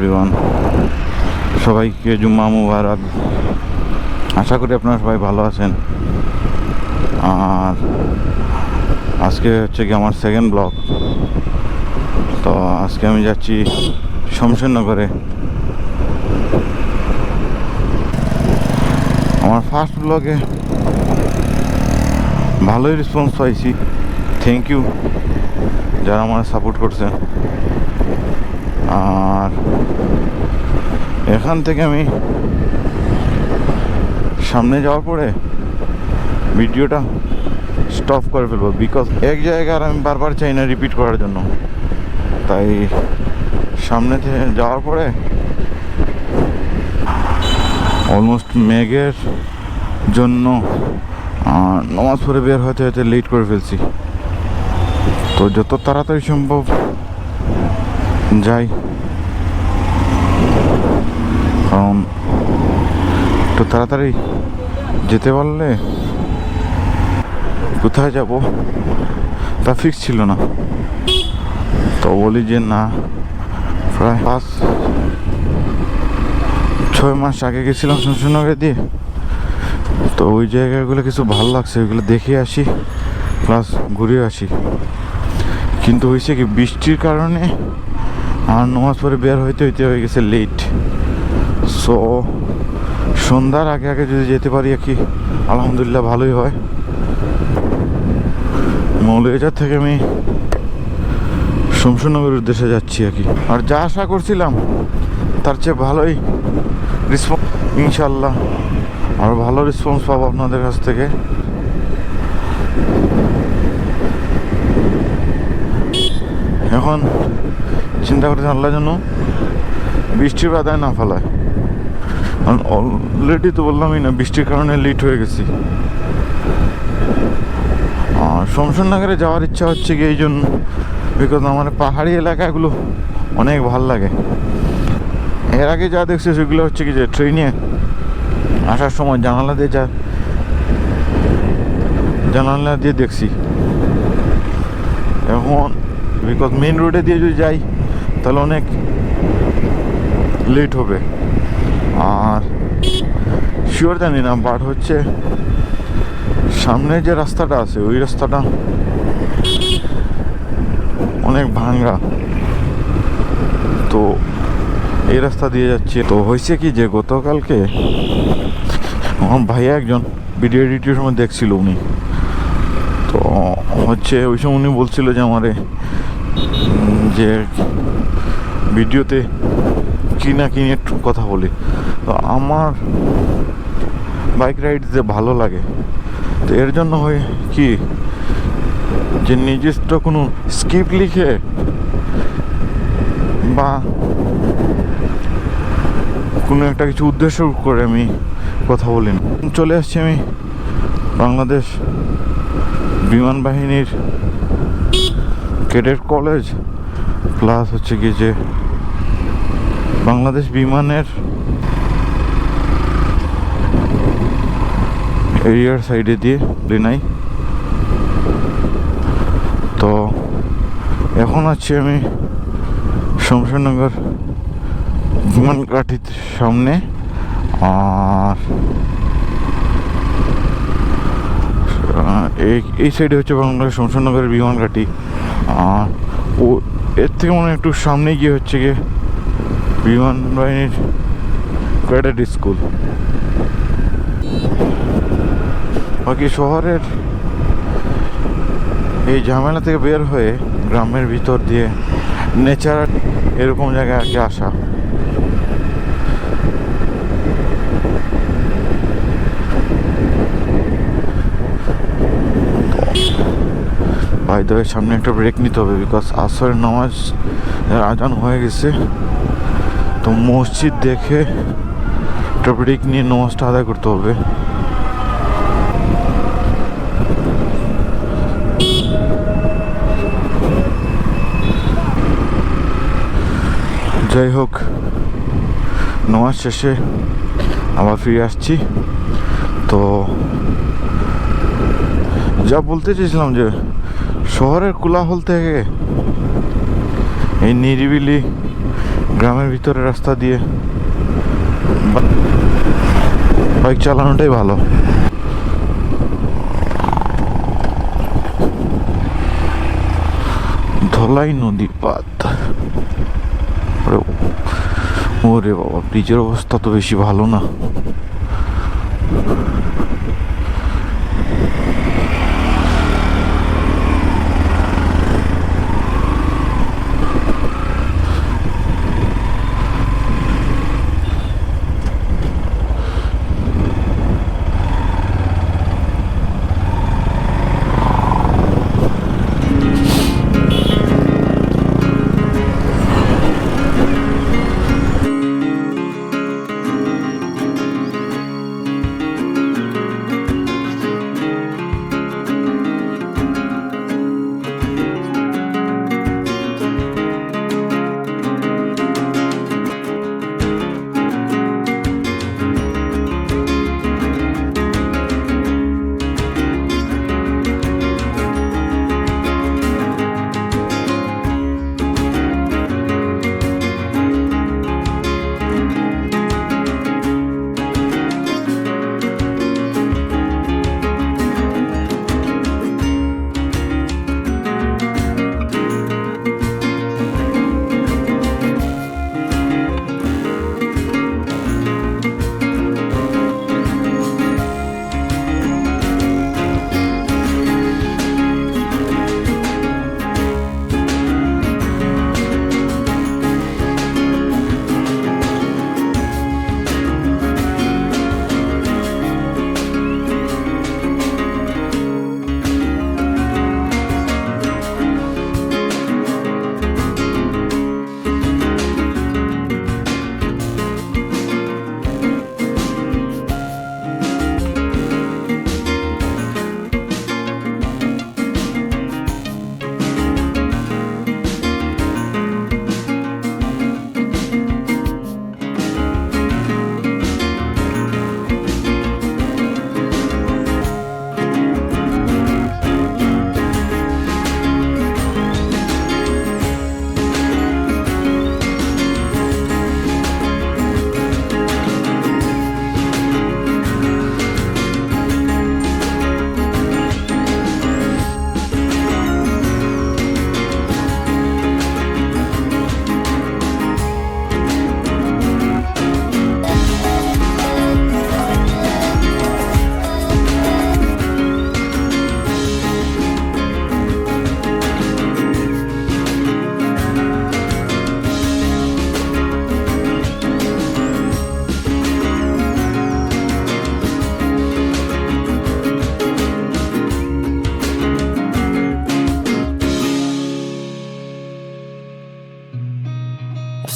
Everyone, সবাইকে জুম্মা মুবারক। আশা করি আপনারা সবাই ভালো আছেন। আর আজকে হচ্ছে কি আমার সেকেন্ড ব্লগ। তো আজকে আমি যাচ্ছি শমশেরনগরে। আমার ফার্স্ট ব্লগে ভালোই রেসপন্স পাইছি। থ্যাংক ইউ যারা আমার সাপোর্ট করছেন। আর এখান থেকে আমি সামনে যাওয়ার পরে ভিডিওটা স্টপ করে ফেলবো, বিকজ এক জায়গায় আর আমি বারবার চাই না রিপিট করার জন্য। তাই সামনে থেকে যাওয়ার পরে অলমোস্ট মেঘের জন্য নামাজ পড়ে বের হতে হতে লেট করে ফেলছি। তো যত তাড়াতাড়ি সম্ভব যাই, কারণ একটু তাড়াতাড়ি যেতে পারলে কোথায় যাব তা ফিক্স ছিল না। তো বলি যে না, প্রায় 5-6 মাস আগে গেছিলাম শমশেরনগরে দিয়ে। তো ওই জায়গাগুলো কিছু ভালো লাগছে, ওইগুলো দেখে আসি প্লাস ঘুরে আসি। কিন্তু হয়েছে কি, বৃষ্টির কারণে আর নামাজ পড়ে বের হইতে হইতে হয়ে গেছে লেট। সো সন্ধ্যার আগে আগে যদি যেতে পারি আর কি আলহামদুলিল্লাহ ভালোই হয়। মৌলভীবাজার থেকে আমি শমশেরনগরের উদ্দেশ্যে যাচ্ছি আর কি। আর যা আশা করছিলাম তার চেয়ে ভালোই রেসপন্স, ইনশাল্লাহ আরও ভালো রেসপন্স পাবো আপনাদের কাছ থেকে। এখন চিন্তা করছি আল্লাহ যেন বৃষ্টির বাধায় না ফেলায়, কারণ অলরেডি তো বললামই না বৃষ্টির কারণে লেট হয়ে গেছি। আর শমশেরনগরে যাওয়ার ইচ্ছা হচ্ছে কি এই জন্য, বিকজ আমার পাহাড়ি এলাকাগুলো অনেক ভাল লাগে। এর আগে যা দেখছি সেগুলো হচ্ছে কি যে ট্রেনে আসার সময় জানালা দিয়ে দেখছি। এখন বিকজ মেন রোডে দিয়ে যদি যাই তাহলে অনেক লেট হবে। আর শিওর জানি না, বাট হচ্ছে সামনে যে রাস্তাটা আছে ওই রাস্তাটা অনেক ভাঙা, তো এই রাস্তা দিয়ে যাচ্ছে। তো হয়েছে কি যে গতকালকে আমার ভাইয়া একজন ভিডিও এডিটের সময় দেখছিল উনি, তো হচ্ছে ওই সময় উনি বলছিল যে আমারে যে ভিডিওতে কি না কি নিয়ে একটু কথা বলি। তো আমার বাইক রাইড যে ভালো লাগে, তো এর জন্য হয় কি যে নির্দিষ্ট কোনো স্ক্রিপ্ট লিখে বা কোনো একটা কিছু উদ্দেশ্য করে আমি কথা বলি না। চলে আসছি আমি বাংলাদেশ বিমান বাহিনীর ক্যাডেট কলেজ, প্লাস হচ্ছে কি যে বাংলাদেশ বিমানের এরিয়ার সাইডে দিয়ে নাই। তো এখন আছি আমি শমশেরনগর বিমান ঘাটির সামনে। আর এই সাইডে হচ্ছে বাংলাদেশ শমশেরনগরের বিমান ঘাটি। আর ও এর থেকে মনে একটু সামনে গিয়ে হচ্ছে গিয়ে বিমান বাহিনীর ক্যাডেট স্কুল। বাকি শহরের এই ঝামেলা থেকে বের হয়ে গ্রামের ভিতর দিয়ে নেচার এরকম জায়গায় আর কি আসা। বাইদের সামনে একটা ব্রেক নিতে হবে, বিকজ আসরের নামাজ আজান হয়ে গেছে। তো মসজিদ দেখে একটা ব্রেক নিয়ে নামাজটা আদায় করতে হবে। যাই হোক, নামাজ শেষে আবার ফিরে আসছি। তো যা বলতে চেয়েছিলাম যে শহরের কোলাহল থেকে এই নিরিবিলি গ্রামের ভিতরে রাস্তা দিয়ে বাইক চালানোটাই ভালো। ধলাই নদী বাঁধ, ওরে বাবা, ব্রিজের অবস্থা তো বেশি ভালো না।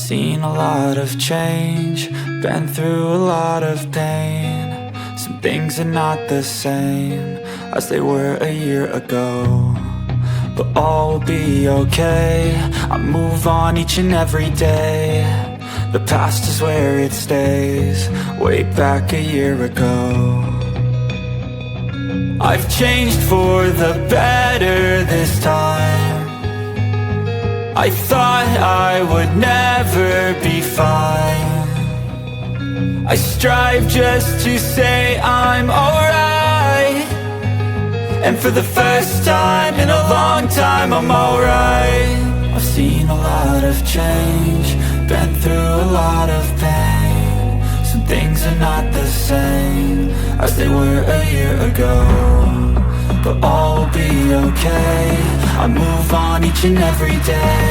Seen a lot of change, been through a lot of pain. Some things are not the same as they were a year ago, but all will be okay. I move on each and every day. The past is where it stays, way back a year ago. I've changed for the better this time. I thought I would never be fine. I strive just to say I'm alright, and for the first time in a long time I'm alright. I've seen a lot of change, been through a lot of pain. Some things are not the same as they were a year ago, but all will be okay. I move on each and every day.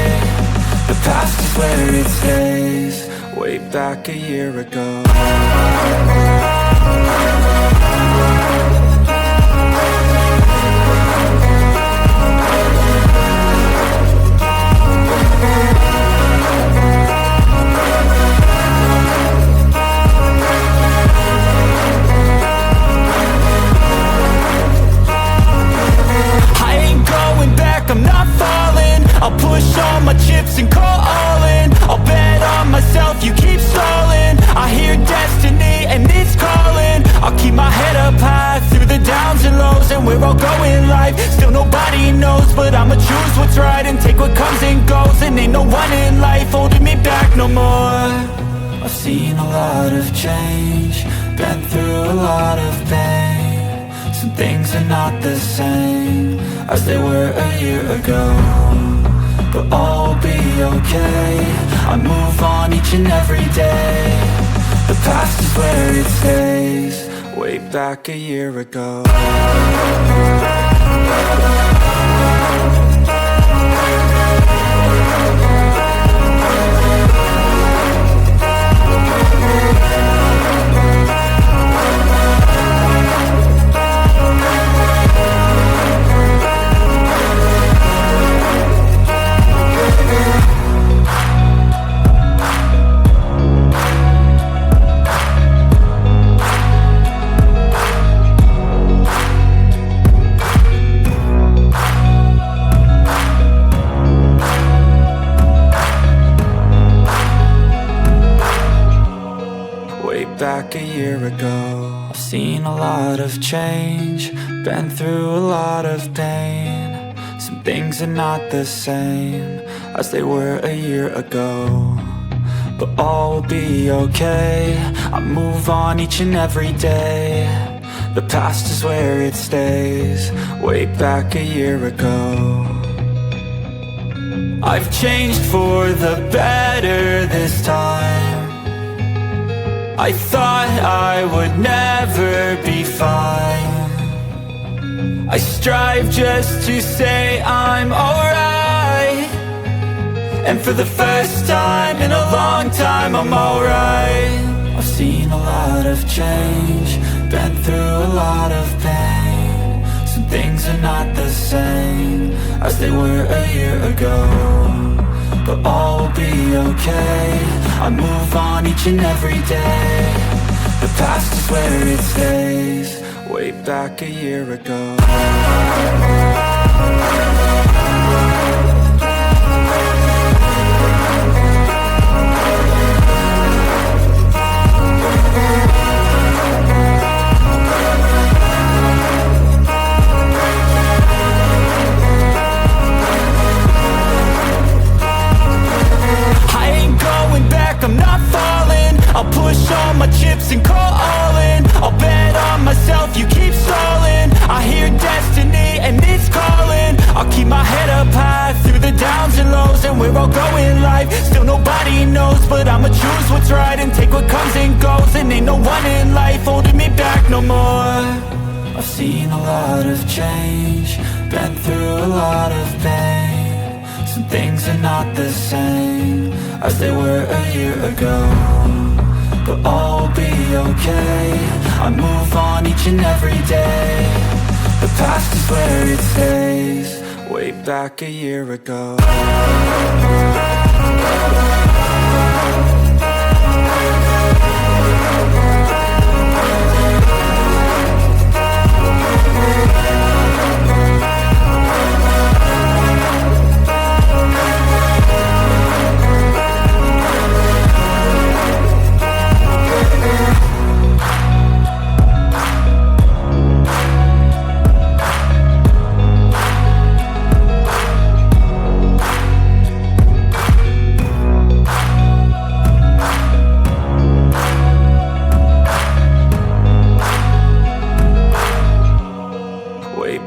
The past is where it stays, way back a year ago. I'm not falling, I'll push all my chips and call all in. I'll bet on myself, you keep stalling. I hear destiny and it's calling. I'll but I'ma choose what's right and take what comes and goes. And ain't no one in life holding me back no more. I've seen a lot of change, been through a lot of pain. Some things are not the same as they were a year ago, but all will be okay. I move on each and every day. The past is where it stays. Way back a year ago. Back a year ago, I've seen a lot of change, been through a lot of pain. Some things are not the same as they were a year ago, but all will be okay. I move on each and every day. The past is where it stays. Way back a year ago. I've changed for the better this time. I thought I would never be fine. I strive just to say I'm alright, and for the first time in a long time I'm alright. I've seen a lot of change, been through a lot of pain. Some things are not the same as they were a year ago, but all will be okay. I move on each and every day. The past is where it stays. Way back a year ago. I'm not falling. I'll push all my chips and call all in. I'll bet on myself, you keep stalling. I hear destiny and it's calling. I'll keep my head up high through the downs and lows, and we're all going life. Still nobody knows, but I'ma choose what's right and take what comes and goes. And ain't no one in life holding me back no more. I've seen a lot of change, been through a lot of pain. Some things are not the same as they were a year ago, but all will be okay. I move on each and every day. The past is where it stays. Way back a year ago.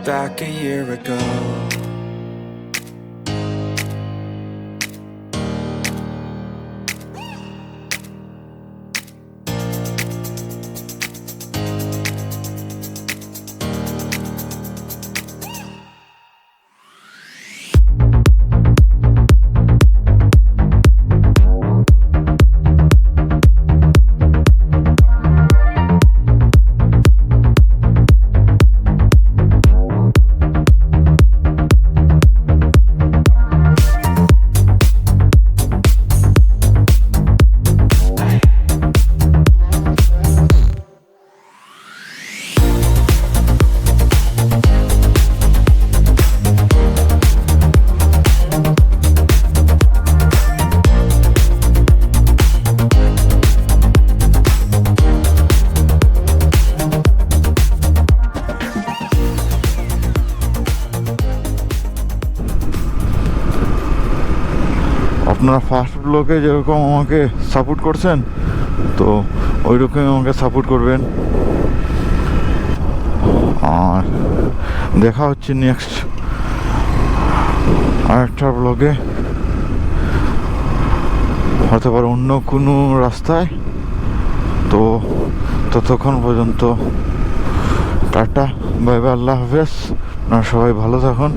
Back a year ago. আপনারা first ব্লগে যেরকম আমাকে support করছেন, তো ওই রকমই আমাকে support করবেন। আর দেখা হচ্ছে নেক্সট আরেকটা ব্লগে, হতে পারে অন্য কোনো রাস্তায়। তো ততক্ষণ পর্যন্ত টাটা, বাই বাই, আল্লাহ হাফেজ। আপনারা সবাই ভালো থাকুন।